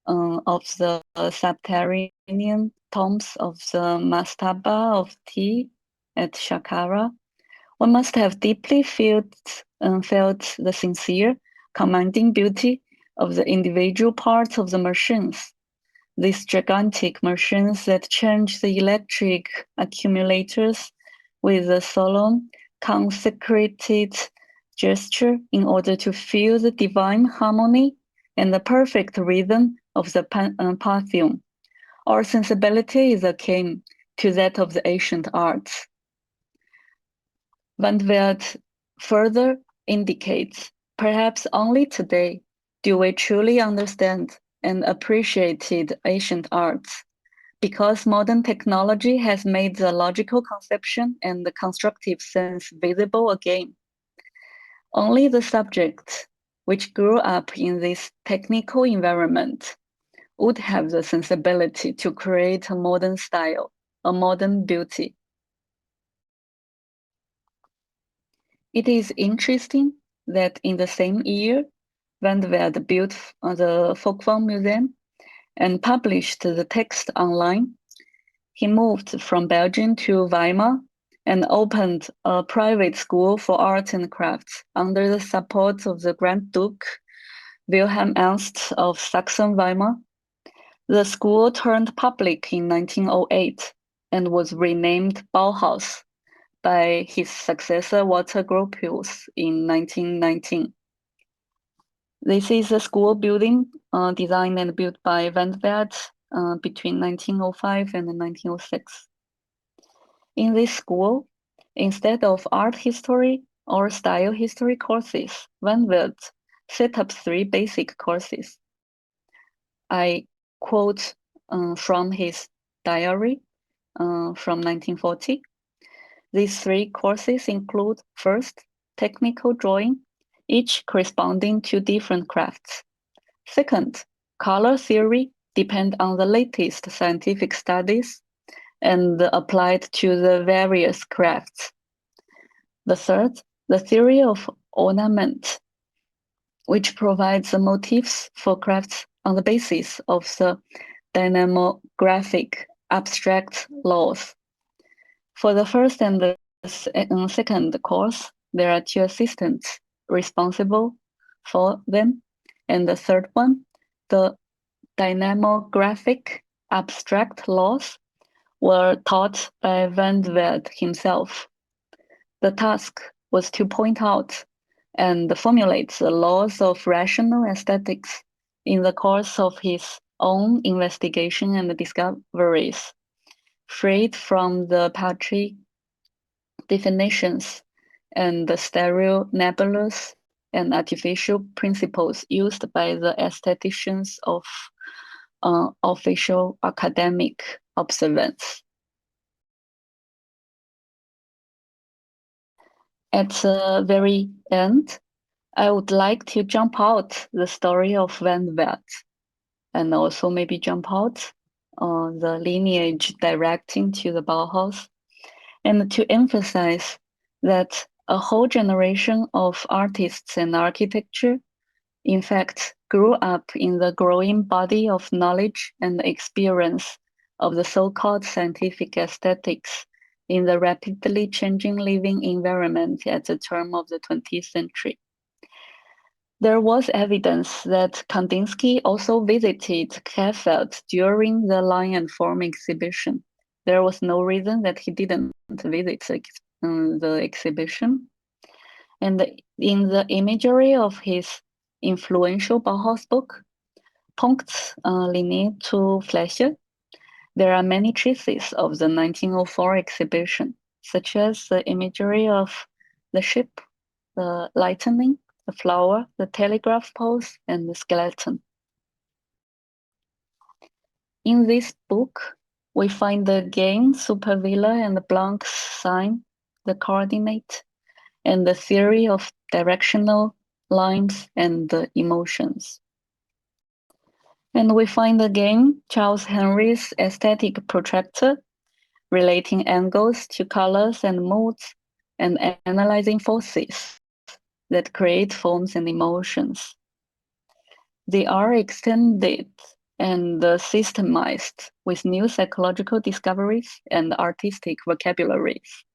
of the subterranean tombs of the mastaba of tea at Shakara. One must have deeply felt the sincere, commanding beauty of the individual parts of the machines. These gigantic machines that change the electric accumulators with a solemn, consecrated gesture in order to feel the divine harmony and the perfect rhythm of the perfume. Our sensibility is akin to that of the ancient arts. Van Velde further indicates, perhaps only today do we truly understand and appreciated ancient arts, because modern technology has made the logical conception and the constructive sense visible again. Only the subject which grew up in this technical environment would have the sensibility to create a modern style, a modern beauty. It is interesting that in the same year, Van Velde built the Folkwang Museum and published the text online. He moved from Belgium to Weimar and opened a private school for art and crafts under the support of the Grand Duke Wilhelm Ernst of Saxon-Weimar. The school turned public in 1908 and was renamed Bauhaus by his successor Walter Gropius in 1919. This is a school building designed and built by Van Velde between 1905 and 1906. In this school, instead of art history or style history courses, Van Velde set up 3 basic courses. I quote from his diary from 1940. These 3 courses include, first, technical drawing, each corresponding to different crafts. Second, color theory depend on the latest scientific studies and applied to the various crafts. The third, the theory of ornament, which provides the motifs for crafts on the basis of the dynamographic abstract laws. For the first and the second course, there are 2 assistants responsible for them. And the third one, the dynamographic abstract laws, were taught by Van Velde himself. The task was to point out and formulate the laws of rational aesthetics in the course of his own investigation and discoveries, freed from the paltry definitions and the sterile, nebulous, and artificial principles used by the aestheticians of official academic observance. At the very end, I would like to jump out the story of Van Velde and also maybe jump out the lineage directing to the Bauhaus, and to emphasize that a whole generation of artists and architecture, in fact, grew up in the growing body of knowledge and experience of the so-called scientific aesthetics in the rapidly changing living environment at the turn of the 20th century. There was evidence that Kandinsky also visited Krefeld during the Line and Form exhibition. There was no reason that he didn't visit the exhibition. And in the imagery of his influential Bauhaus book, Punktlinie zu Fläche, there are many traces of the 1904 exhibition, such as the imagery of the ship, the lightning, the flower, the telegraph poles, and the skeleton. In this book, we find the game, supervilla, and the Planck's sign, the coordinate, and the theory of directional lines and the emotions. And we find again Charles Henry's aesthetic protractor, relating angles to colors and moods, and analyzing forces that create forms and emotions. They are extended and systemized with new psychological discoveries and artistic vocabularies.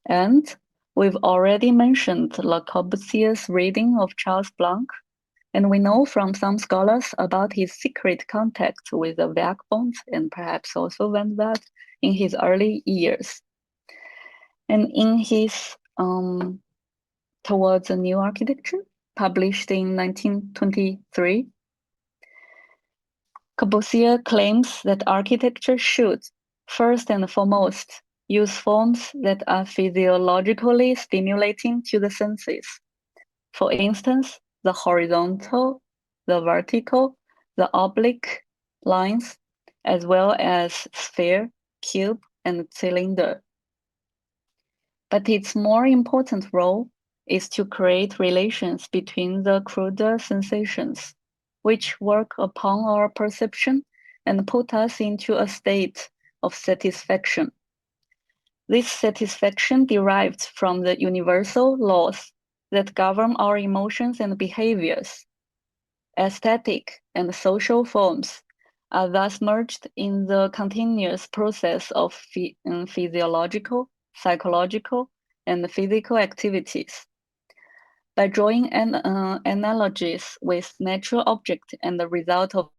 And we've already mentioned Le Corbusier's reading of Charles Blanc, and we know from some scholars about his secret contact with the Werkbund and perhaps also Van Velde in his early years. And in his Towards a New Architecture, published in 1923, Corbusier claims that architecture should, first and foremost, use forms that are physiologically stimulating to the senses. For instance, the horizontal, the vertical, the oblique lines, as well as sphere, cube, and cylinder. But its more important role is to create relations between the cruder sensations, which work upon our perception and put us into a state of satisfaction. This satisfaction derived from the universal laws that govern our emotions and behaviors. Aesthetic and social forms are thus merged in the continuous process of physiological, psychological, and physical activities. By drawing analogies with natural objects and the result of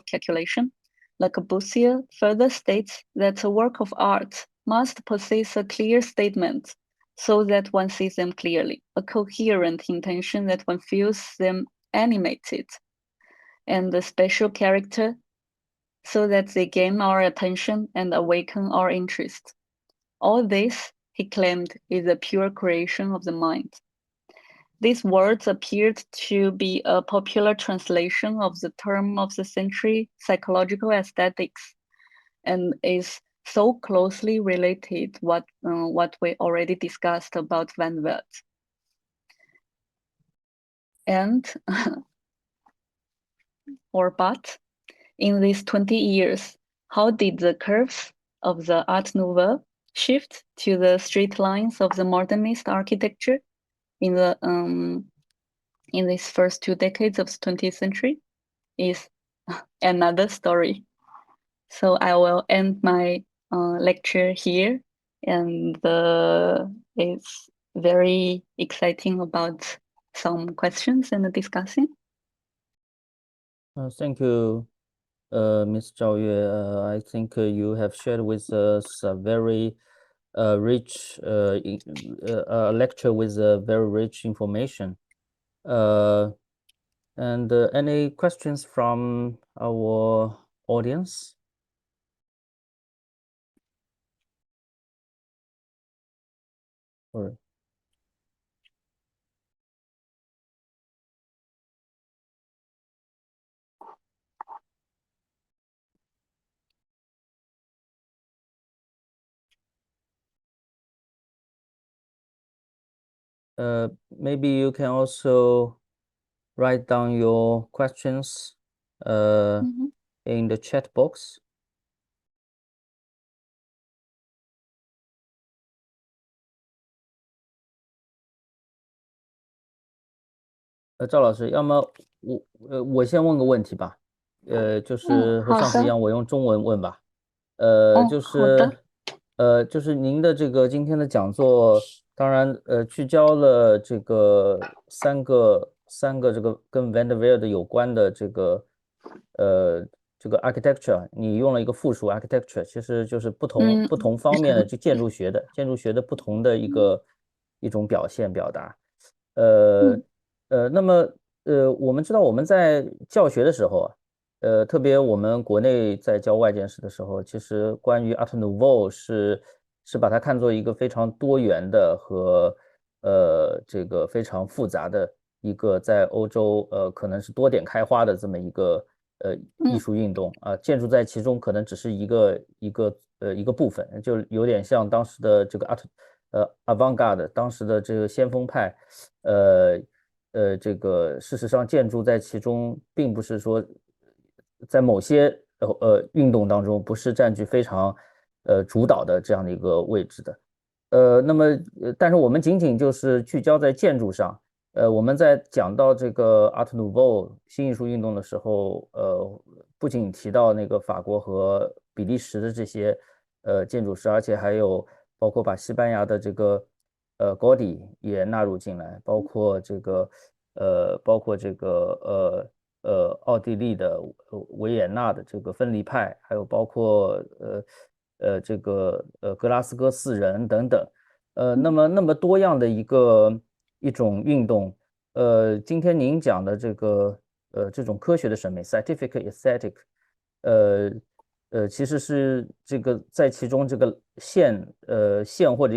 calculation, Le Corbusier further states that a work of art must possess a clear statement so that one sees them clearly, a coherent intention that one feels them animated, and the special character so that they gain our attention and awaken our interest. All this, he claimed, is a pure creation of the mind. These words appeared to be a popular translation of the term of the century, psychological aesthetics, and is so closely related what we already discussed about Van Velde. And but in these 20 years, how did the curves of the Art Nouveau shift to the straight lines of the modernist architecture in these first 2 decades of the 20th century is another story. So I will end my lecture here, and it's very exciting about some questions and discussing. Thank you, Ms. Zhao Yue, I think you have shared with us a very rich lecture with very rich information. And any questions from our audience? Or maybe you can also write down your questions in the chat box. 赵老师，要么我先问个问题吧，就是和上次一样，我用中文问吧。就是您的这个今天的讲座，当然聚焦了这个三个这个跟 Van der Velde 有关的这个 architecture，你用了一个复数 architecture，其实就是不同方面的就建筑学的不同的一种表达。那么我们知道我们在教学的时候啊。特别我们国内在教外建史的时候，其实关于 Art Nouveau 是把它看作一个非常多元的和这个非常复杂的一个在欧洲可能是多点开花的这么一个艺术运动啊，建筑在其中可能只是一个部分，就有点像当时的这个avant-garde 当时的这个先锋派，这个事实上建筑在其中并不是说。在某些运动当中不是占据非常主导的这样的一个位置的。那么但是我们仅仅就是聚焦在建筑上。我们在讲到这个 Art Nouveau 新艺术运动的时候，不仅提到那个法国和比利时的这些建筑师，而且还有包括把西班牙的这个高迪也纳入进来，包括这个奥地利的维也纳的这个分离派，还有包括这个格拉斯哥四人等等，那么多样的一种运动，今天您讲的这种科学的审美 （scientific aesthetic），其实是这个在其中这个线或者